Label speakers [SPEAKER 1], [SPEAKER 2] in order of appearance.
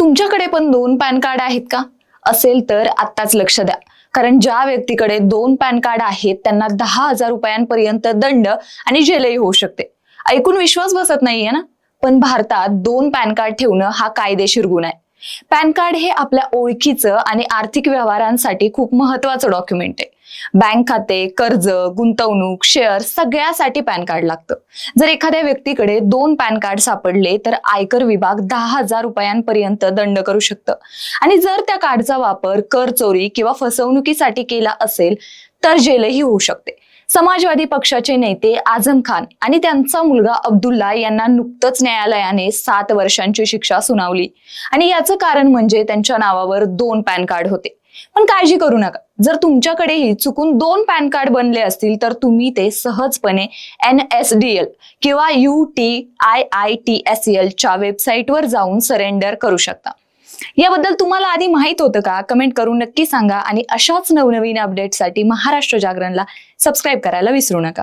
[SPEAKER 1] तुमच्याकडे पण 2 pan card आहेत का? असेल तर आत्ताच लक्ष द्या. कारण ज्या व्यक्तीकडे 2 पॅन कार्ड आहेत त्यांना 10,000 रुपयांपर्यंत दंड आणि जेलही होऊ शकते. ऐकून विश्वास बसत नाहीये ना? पण भारतात 2 पॅन कार्ड ठेवणं हा कायदेशीर गुन्हा आहे. पॅन कार्ड हे आपल्या ओळखीचं आणि आर्थिक व्यवहारांसाठी खूप महत्वाचं डॉक्युमेंट आहे. बँक खाते, कर्ज, गुंतवणूक, शेअर सगळ्यासाठी पॅन कार्ड लागतं. जर एखाद्या व्यक्तीकडे 2 पॅन कार्ड सापडले तर आयकर विभाग 10,000 रुपयांपर्यंत दंड करू शकतं. आणि जर त्या कार्डचा वापर कर चोरी किंवा फसवणुकीसाठी केला असेल तर जेलही होऊ शकते. समाजवादी पक्षाचे नेते आझम खान आणि त्यांचा मुलगा अब्दुल्ला यांना नुकतंच न्यायालयाने 7 वर्षांची शिक्षा सुनावली. आणि याचं कारण म्हणजे त्यांच्या नावावर 2 पॅन कार्ड होते. पण काळजी करू नका, जर तुमच्याकडेही चुकून 2 पॅन कार्ड बनले असतील तर तुम्ही ते सहजपणे NSDL किंवा UTIITSL च्या वेबसाईटवर जाऊन सरेंडर करू शकता. याबद्दल तुम्हाला आधी माहित होतं का? कमेंट करून नक्की सांगा आणि अशाच नवनवीन अपडेटसाठी महाराष्ट्र जागरणला सबस्क्राईब करायला विसरू नका.